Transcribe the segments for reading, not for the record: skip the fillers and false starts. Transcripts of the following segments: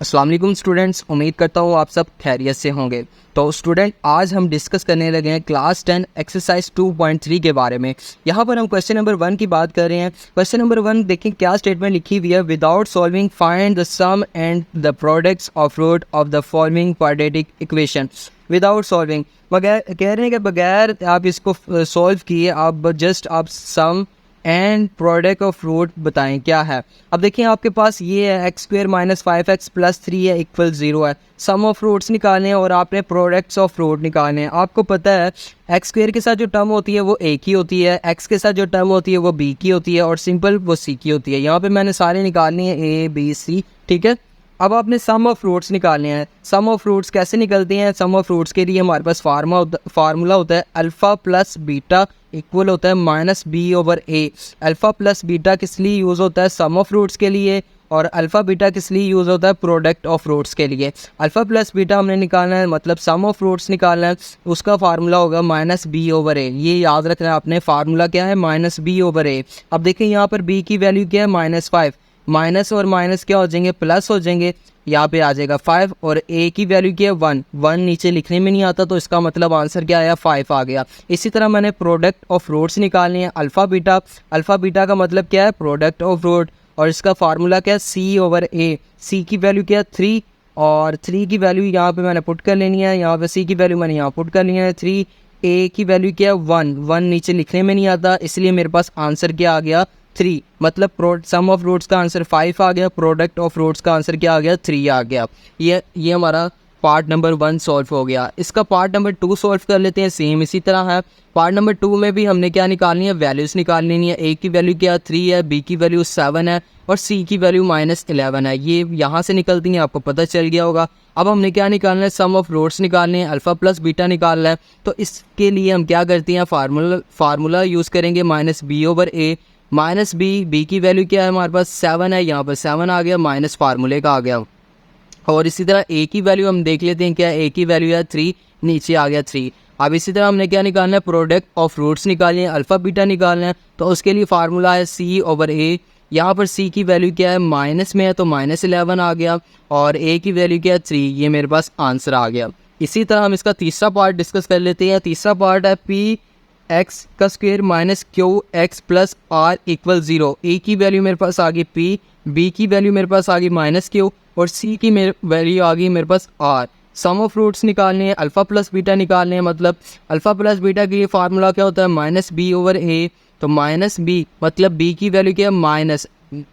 अस्सलाम वालेकुम स्टूडेंट्स, उम्मीद करता हूँ आप सब खैरियत से होंगे। तो स्टूडेंट, आज हम डिस्कस करने लगे हैं क्लास 10 एक्सरसाइज 2.3 के बारे में। यहाँ पर हम क्वेश्चन नंबर 1 की बात कर रहे हैं। क्वेश्चन नंबर 1 देखें क्या स्टेटमेंट लिखी हुई है। Without solving find the sum and the products of root of the following quadratic equation. Without solving, बगैर कह रहे हैं कि बगैर आप इसको सॉल्व किए आप सम एंड प्रोडक्ट ऑफ रूट बताएं क्या है। अब देखिए आपके पास ये है x square minus 5x plus 3 है इक्वल 0 है। सम ऑफ रूट्स निकालने हैं और आपने प्रोडक्ट्स ऑफ रूट निकालने हैं। आपको पता है एक्स स्क्वेयर के साथ जो टर्म होती है वो ए की होती है, एक्स के साथ जो टर्म होती है वो बी की होती है और सिंपल वो सी की होती है। यहाँ पे मैंने सारे निकालनी है ए बी सी, ठीक है। अब आपने सम ऑफ रूट्स निकालने हैं। सम ऑफ रूट्स कैसे निकलते हैं? सम ऑफ रूट्स के लिए हमारे पास फार्मूला होता है अल्फ़ा प्लस बीटा इक्वल होता है माइनस बी ओवर ए। अल्फ़ा प्लस बीटा किस लिए यूज़ होता है? सम ऑफ रूट्स के लिए। और अल्फ़ा बीटा किस लिए यूज़ होता है? प्रोडक्ट ऑफ रूट्स के लिए। अल्फ़ा प्लस बीटा हमने निकालना है, मतलब सम ऑफ रूट्स निकालना है, उसका फार्मूला होगा माइनस बी ओवर ए। ये याद रखना है आपने, फार्मूला क्या है? माइनस बी ओवर ए। अब देखिए यहाँ पर बी की वैल्यू क्या है? -5। माइनस और माइनस क्या हो जाएंगे? प्लस हो जाएंगे। यहाँ पे आ जाएगा 5 और ए की वैल्यू क्या है? 1 नीचे लिखने में नहीं आता तो इसका मतलब आंसर क्या आया? 5 आ गया। इसी तरह मैंने प्रोडक्ट ऑफ रूट्स निकालने हैं अल्फ़ा बीटा। अल्फ़ा बीटा का मतलब क्या है? प्रोडक्ट ऑफ रूट, और इसका फार्मूला क्या है? सी ओवर ए। सी की वैल्यू क्या है? 3 और 3 की वैल्यू यहाँ पे मैंने पुट कर लेनी है। यहाँ पे सी की वैल्यू मैंने यहाँ पुट कर लिया है 3। ए की वैल्यू क्या है? 1 नीचे लिखने में नहीं आता, इसलिए मेरे पास आंसर क्या आ गया? 3। मतलब सम ऑफ रूट्स का आंसर 5 आ गया, प्रोडक्ट ऑफ रूट्स का आंसर क्या आ गया? 3 आ गया। ये हमारा पार्ट नंबर 1 सॉल्व हो गया। इसका पार्ट नंबर 2 सॉल्व कर लेते हैं। सेम इसी तरह है। पार्ट नंबर 2 में भी हमने क्या निकालनी है? वैल्यूज़ निकालनी है। ए की वैल्यू क्या? 3 है, बी की वैल्यू 7 है और सी की वैल्यू -11 है। ये यहाँ से निकलती हैं, आपको पता चल गया होगा। अब हमने क्या निकालना है? सम ऑफ रूट्स निकालने हैं, अल्फ़ा प्लस बीटा निकालना है। तो इसके लिए हम क्या करते हैं? फार्मूला यूज़ करेंगे माइनस बी ओवर ए। माइनस बी की वैल्यू क्या है हमारे पास? 7 है, यहाँ पर 7 आ गया, माइनस फार्मूले का आ गया। और इसी तरह ए की वैल्यू हम देख लेते हैं क्या है। ए की वैल्यू है 3, नीचे आ गया 3। अब इसी तरह हमने क्या निकालना है? प्रोडक्ट ऑफ रूट्स निकालने हैं, अल्फ़ा बीटा निकालना है। तो उसके लिए फार्मूला है सी ओवर ए। यहाँ पर सी की वैल्यू क्या है? माइनस में है तो -11 आ गया और ए की वैल्यू क्या है? 3। ये मेरे पास आंसर आ गया। इसी तरह हम इसका तीसरा पार्ट डिस्कस कर लेते हैं। तीसरा पार्ट है पी एक्स का square minus Q X plus R equal 0। A की वैल्यू मेरे पास आ गई पी, बी की वैल्यू मेरे पास आ गई माइनस क्यू और सी की वैल्यू आ गई मेरे पास आर। सम ऑफ रूट्स निकालने हैं, अल्फ़ा प्लस बीटा निकालने हैं। मतलब अल्फ़ा प्लस बीटा के लिए फार्मूला क्या होता है? माइनस बी ओवर ए। तो माइनस बी मतलब बी की वैल्यू क्या है? माइनस,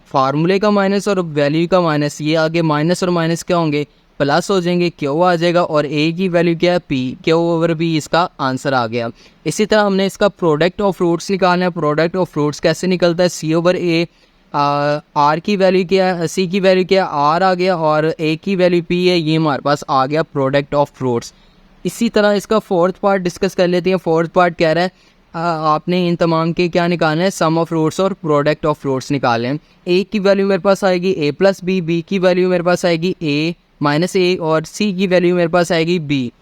फार्मूले का माइनस और वैल्यू का माइनस, ये आगे माइनस और माइनस क्या होंगे? प्लस हो जाएंगे, क्यू आ जाएगा और ए की वैल्यू क्या है? पी, क्यू ओवर पी इसका आंसर आ गया। इसी तरह हमने इसका प्रोडक्ट ऑफ रूट्स निकालना है। प्रोडक्ट ऑफ रूट्स कैसे निकलता है? सी ओवर ए। आर की वैल्यू क्या है? सी की वैल्यू क्या है? आर आ गया और ए की वैल्यू पी है, ये हमारे पास आ गया प्रोडक्ट ऑफ रूट्स। इसी तरह इसका फोर्थ पार्ट डिस्कस कर लेते हैं। फोर्थ पार्ट कह रहा है आपने इन तमाम के क्या निकालना है? सम ऑफ रूट्स और प्रोडक्ट ऑफ रूट्स निकालें। ए की वैल्यू मेरे पास आएगी ए प्लस बी, बी की वैल्यू मेरे पास आएगी ए माइनस ए और सी की वैल्यू मेरे पास आएगी बी।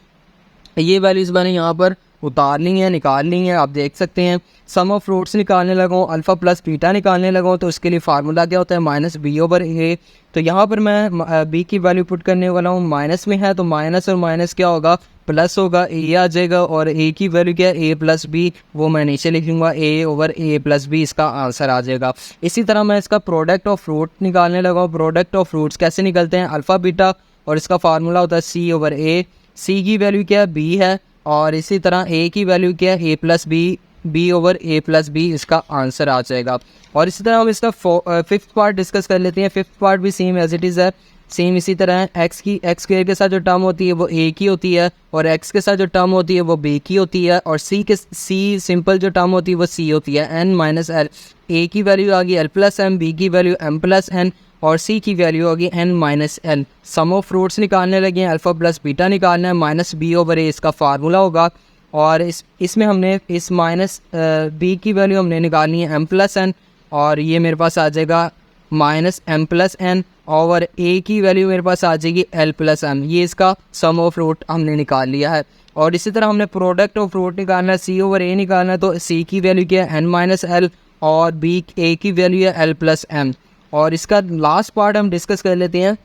ये वैल्यूज़ मैंने यहाँ पर उतारनी है, निकालनी है। आप देख सकते हैं सम ऑफ रूट्स निकालने लगा हूँ, अल्फ़ा प्लस बीटा निकालने लगा हूँ, तो इसके लिए फार्मूला क्या होता है? माइनस बी ओवर ए। तो यहाँ पर मैं बी की वैल्यू पुट करने वाला हूँ, माइनस में है तो माइनस और माइनस क्या होगा? प्लस होगा, ए आ जाएगा और ए की वैल्यू क्या है? ए प्लस बी, वो मैं नीचे लिखूँगा ए ओवर ए प्लस बी, इसका आंसर आ जाएगा। इसी तरह मैं इसका प्रोडक्ट ऑफ रूट निकालने लगा हूँ। प्रोडक्ट ऑफ रूट्स कैसे निकलते हैं? अल्फ़ा बीटा और इसका फार्मूला होता है सी ओवर ए। सी की वैल्यू क्या है? बी है और इसी तरह ए की वैल्यू क्या है? ए प्लस बी, बी ओवर ए प्लस बी, इसका आंसर आ जाएगा। और इसी तरह हम इसका फिफ्थ पार्ट डिस्कस कर लेते हैं। फिफ्थ पार्ट भी सेम एज इट इज़ है, सेम इसी तरह है। एक्स स्क्वेयर के साथ जो टर्म होती है वो ए की होती है और एक्स के साथ जो टर्म होती है वो बी की होती है और सी सिंपल जो टर्म होती है वो सी होती है। एन माइनस एल, ए की वैल्यू आ गई एल प्लस एम, बी की वैल्यू एम प्लस एन और सी की वैल्यू होगी N minus N. Sum of roots निकालने लगे हैं, अल्फ़ा प्लस बीटा निकालना है, माइनस बी ओवर ए इसका फार्मूला होगा और इसमें हमने इस माइनस बी की वैल्यू हमने निकालनी है एम प्लस एन और ये मेरे पास आ जाएगा माइनस एम प्लस एन और ए की वैल्यू मेरे पास आ जाएगी एल प्लस एम। ये इसका सम ऑफ रूट हमने निकाल लिया है। और इसी तरह हमने प्रोडक्ट ऑफ रूट निकालना है, सी ओवर ए निकालना है, तो सी की वैल्यू क्या है? एन माइनस एल और बी ए की वैल्यू है एल प्लस एम। और इसका लास्ट पार्ट हम डिस्कस कर लेते हैं।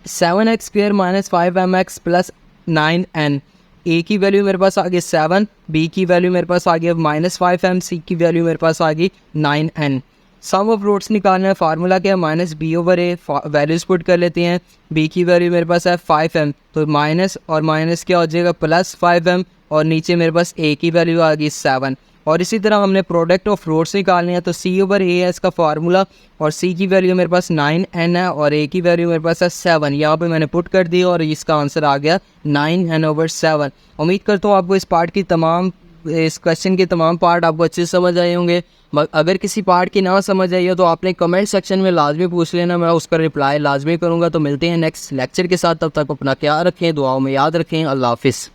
7x² minus 5mx plus 9n। ए की वैल्यू मेरे पास आ गई 7, बी की वैल्यू मेरे पास आ गई माइनस 5m, सी की वैल्यू मेरे पास आ गई 9n। सम ऑफ रूट्स निकालना है, फार्मूला क्या है, माइनस बी ओवर ए। वैल्यूज पुट कर लेते हैं। बी की वैल्यू मेरे पास है 5m, तो माइनस और माइनस क्या हो जाएगा प्लस 5m, और नीचे मेरे पास ए की वैल्यू आ गई 7। और इसी तरह हमने प्रोडक्ट ऑफ रूट्स निकालने हैं, तो सी ओवर ए है इसका फार्मूला, और सी की वैल्यू मेरे पास 9n है और ए की वैल्यू मेरे पास है 7। यहाँ पे मैंने पुट कर दी और इसका आंसर आ गया 9n/7। उम्मीद करता हूँ आपको इस क्वेश्चन के तमाम पार्ट आपको अच्छे से समझ आए होंगे। अगर किसी पार्ट की ना समझ आई हो तो आपने कमेंट सेक्शन में लाजमी पूछ लेना, मैं उसका रिप्लाई लाजमी करूँगा। तो मिलते हैं नेक्स्ट लेक्चर के साथ, तब तक अपना ख्याल रखें, दुआओं में याद रखें। अल्लाह हाफिज़।